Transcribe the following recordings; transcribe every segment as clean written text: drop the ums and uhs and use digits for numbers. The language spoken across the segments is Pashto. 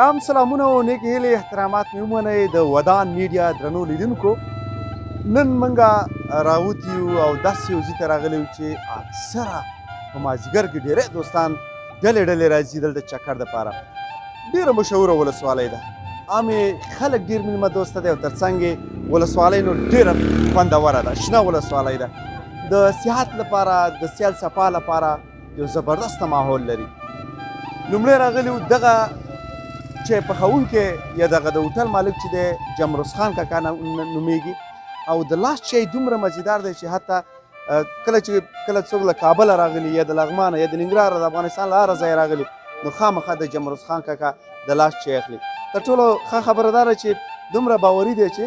عام سلامونه او نیک هیلې احترامات مې ومنئ د ودان میډیا درنو لیدونکو. نن موږ راوتي یو او داسې یو ځای ته راغلي یو چې اکثره په مازدیګر کې ډېری دوستان ډلې ډلې راځي دلته چکر دپاره. ډېره مشهوره ولسوالۍ ده، عامې خلک ډېر مېلمه دوسته دی او تر څنګ یې ولسوالۍ نو ډېره خوندوره ده، شنه ولسوالۍ ده. د سیاحت لپاره د سیل صفا لپاره یو زبردسته ماحول لري. لومړی راغلي وو دغه چې پخوونکی یا دغه د هوټل مالک چې دی جمروز خان کاکا نومیږي او د لاس چای دومره مزیدار دی چې حتی کله څوک له کابله راغلي یا د لغمانه یا د ننګرهاره د افغانستان له هره ځایه راغلي نو خامخا د جمروز خان کاکا د لاس چای اخلي. تر ټولو ښه خبره دا ده چې دومره باوري دی چې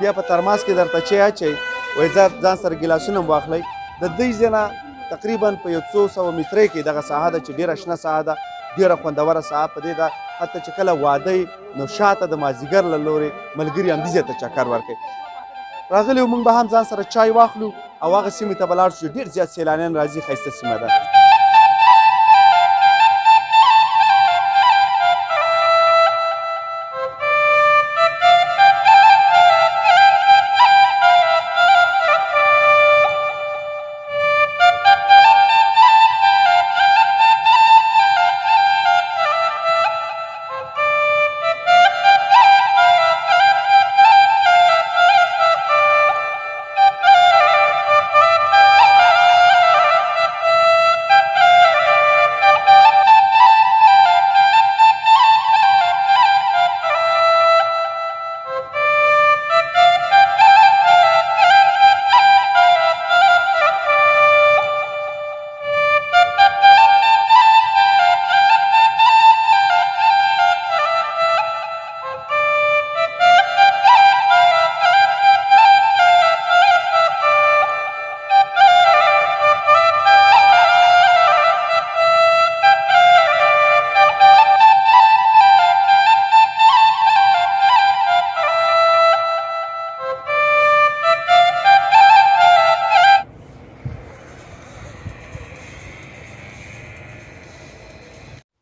بیا په ترماس کې درته چای اچوي، وایي ځان سره ګیلاسونه هم واخلئ. د دوی ځای نه تقریبا په یو څو سوه مترۍ کې دغه ساحه ده چې ډېره شنه ساحه ده، ډېره خوندوره ساحه په دې ده حتی چې کله واده وي نو شاته د مازدیګر له لورې ملګري همدې ځای ته چکر ورکوي. راغلي وو موږ به هم ځان سره چای واخلو او هغه سیمې ته به لاړ شو چې ډېر زیات سیلانیان راځي، ښایسته سیمه ده.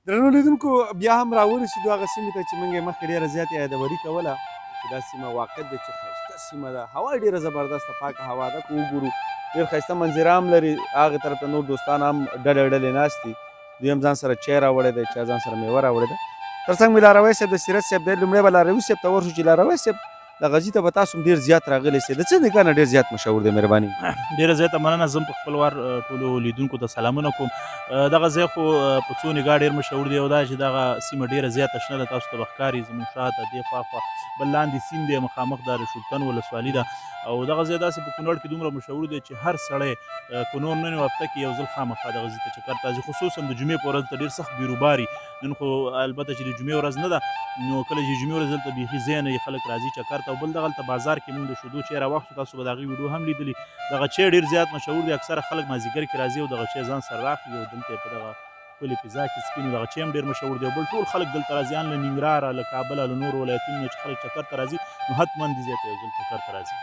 درنو لیدونکو بیا هم راورسېدو هغه سیمې ته چې موږ یې مخکې ډېره زیاته یادوري کوله چې دا سیمه واقع ده چې ښایسته سیمه ده، هوا یې ډېره زبردسته پاکه هوا ده. که وګورو ډېر ښایسته منظره هم لري، هغې طرف ته نور دوستان هم ډلې ډلې ناست دي. دوی هم ځان سره چای راوړی دی، چا ځان سره میوه راوړې ده. تر څنګ مې لاروی صاحب د سیرت صاحب دی. لومړی به لاروي صاحب ته ورشو چې لاروی صاحب د غزي ته به تاسو هم ډېر زیات راغلی سئ، د څه نګاه نه ډېر زیات مشهور دی؟ مهرباني. ډېره زیاته مننه. زه هم په خپل وار ټولو لیدونکو ته سلامونه کوم. دغه ځای خو په څو نګاه ډېر مشهور دی او دا چې دغه سیمه ډېره زیاته شنه ده، تاسو ته به ښکاري زموږ شاته دې خواخوا بل لاندې سیند دی، مخامخ د رشودتن ولسوالي ده او دغه ځای داسې په کونړ کې دومره مشهور دی چې هر سړی که نور نه وي هفته کې یو ځل خامخا دغه ځای ته چکر ته ځي، خصوصا د جمعې په ورځ ته ډېر سخت بیروباري. نن خو البته چې د جمعې ورځ نه ده نو کله چې جمعې ورځ دلته بیخي ځای نه وي خلک راځي چکر ته. او بل دغلته بازار کې موږ د شیدو چای راواخیستو، تاسو به د هغې ویډیو هم لیدلي. دغه چای ډېر زیات مشهور دی، اکثره خلک مازدیګر کې راځي او دغه چای ځان سره راخلي او دلته یې په دغه ښکلې فضا کې څښي. نو دغه چای هم ډېر مشهور دی او بل ټول خلک دلته راځي، ان له ننګرهاره له کابله له نورو ولایتونو نه چې خلک چکر ته راځي نو حتما دې ځای ته یو ځل چکر ته راځي.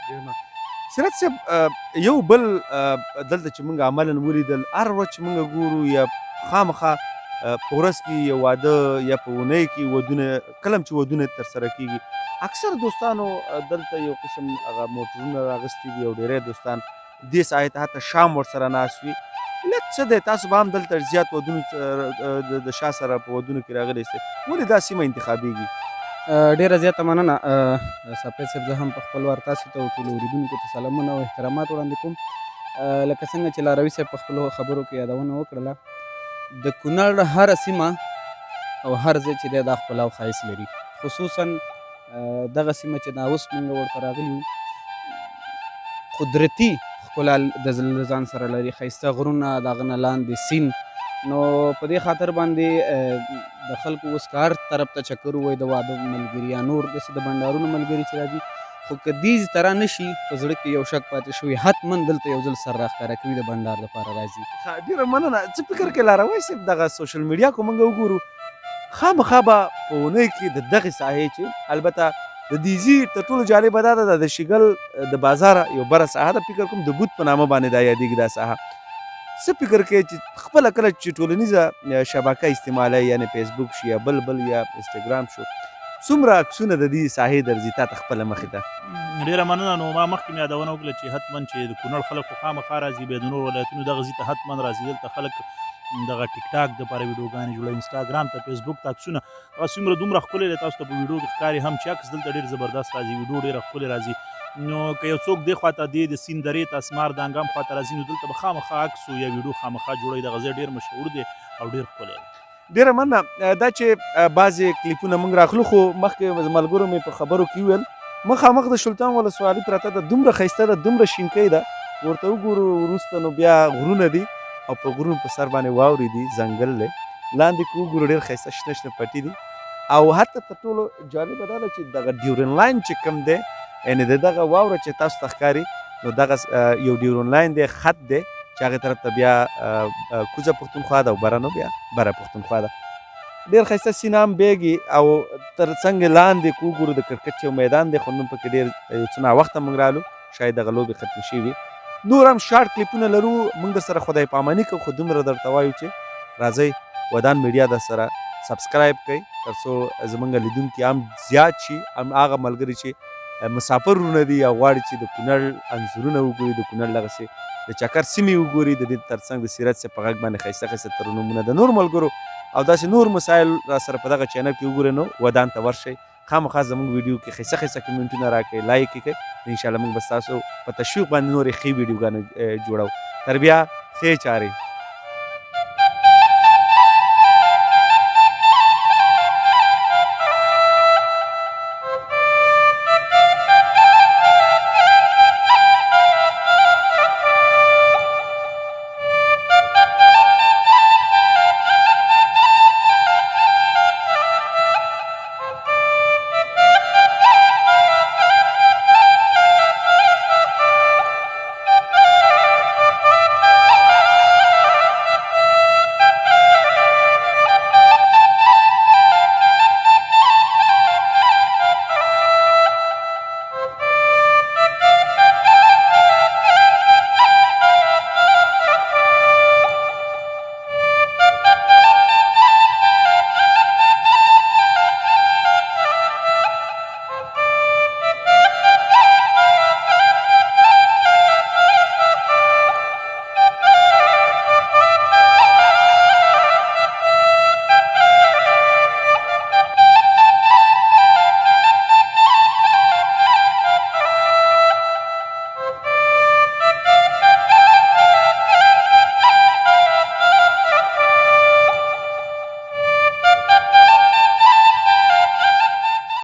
سیرت صاحب یو بل دلته چې موږ عملاً ولیدل، هر ورځ چې موږ ګورو یا خامخا په ورځ کې یو واده یا په اونۍ کې ودونه، کله هم چې ودونه ترسره کېږي اکثر دوستانو دلته یو قسم هغه موټرونه راغستي وي او ډېری دوستان دې ساحې ته حتی شام ورسره ناست وي. علت څه دی؟ تاسو به هم دلته زیات ودونو د شا سره په ودونو کې راغلی سئ، ولې دا سیمه انتخابېږي؟ ډېره زیاته مننه سفید صاحب. زه هم په خپل وار تاسو ته او ټولو اورېدونکو ته سلامونه او احترامات وړاندې کوم. لکه څنګه چې لاروي صاحب په خپلو خبرو کې یادونه وکړله، د کونړ هره سیمه او هر ځای چې دی دا ښکلا او ښایست لري، خصوصا دغه سیمه چې دا اوس موږ ورته راغلي یو قدرتي ښکلا د ځان سره لري، ښایسته غرونه، د هغه نه لاندې سیند. نو په دې خاطر باندې د خلکو اوس که هر طرف ته چکر ووایي د واده ملګري یا نور داسې د بنډارونو ملګري چې راځي، خو که دې طرح نه شي په زړه کې یو شک پاتې شوی، حتما دلته یو ځل سر راښکاره کوي د بنډار دپاره راځي. ډېره مننه. څه فکر کوې لاروی صاحب دغه سوشل میډیا که موږ وګورو خامخا به په اونۍ کې د دغې ساحې چې البته د دې ځي تر ټولو جالبه دا ده د شیګل د بازار یو بره ساحه ده، فکر کوم د بوت په نامه باندې دا یادېږي دا ساحه. څه فکر کوې چې خپله کله چې ټولنیزه شبکه استعمالوي یعنې فیسبوک شي یا بل یا انسټاګرام شو څومره عکسونه د دې ساحې درځي تا ته خپله مخې ته؟ ډېره مننه. نو ما مخکې مې یادونه وکړه چې حتما چې د کونړ خلک خو خامخا راځي، بیا د نورو ولایتونو دغه ځای ته حتما راځي. دلته خلک دغه ټیک ټاک دپاره ویډیوګانې جوړوي، انسټاګرام ته، فیسبوک ته عکسونه هغه څومره دومره ښکلې دی تاسو ته په ویډیو کې ښکاري هم چې عکس دلته ډېر زبردست راځي، ویډیو ډېره ښکلې راځي. نو که یو څوک دې خواته د سیند درې ته اسمار دانګام خواته راځي نو دلته به خامخا عکس یا ویډیو خامخا جوړوي. دغه ځای ډېر مشهور دی او ډېر ښکلی دی. ډېره مننه. دا چې بعضې کلیپونه موږ راخلو خو مخکې ملګرو مې په خبرو کې وویل مخامخ د سلطان ولسوالي پرته ده، دومره ښایسته ده، دومره شینکۍ ده، ورته وګورو وروسته نو بیا غرونه دي او په غرونو په سر باندې واورې دي، ځنګل دی، لاندې که وګورو ډېر ښایسته شنه شنه پټي دي. او حتی تر ټولو جالبه دا ده چې دغه ډیورن لاین چې کوم دی یعنې د دغه واوره چې تاسو ته ښکاري نو دغه یو ډیورن لاین دی، خط دی چې هغې طرف ته بیا کوزه پښتونخوا ده او بره نو بیا بره پښتونخوا ده. ډېر ښایسته سیند هم بیږي او تر څنګ لاندې که وګورو د کرکټ یو میدان دی خو نن پکې ډېر یو څه ناوخته موږ رالو، شاید دغه لوبې ختمې شوي. نور هم شارټ کلیپونه لرو، موږ در سره خدای پاماني کوو خو دومره درته وایو چې راځئ ودان میډیا در سره سبسکرایب کړئ تر څو زموږ لیدونکي هم زیات شي، هم هغه ملګري چې مسافر ورونه دي او غواړي چې د کونړ انځورونه وګوري، د کونړ دغسې د چکر سیمې وګوري، د دې تر څنګ د سیرت صاحب په غږ باندې ښایسته ښایسته ترنمونه د نور ملګرو او داسې نور مسایل را سره په دغه چینل کې وګورئ نو ودان ته ورشئ. خامخا زموږ ویډیو کې ښایسته ښایسته کمنټونه راکړئ، لایک یې کړئ، انشاءالله موږ به ستاسو په تشویق باندې نورې ښې ویډیوګانې جوړو. تر بیا ښې چارې.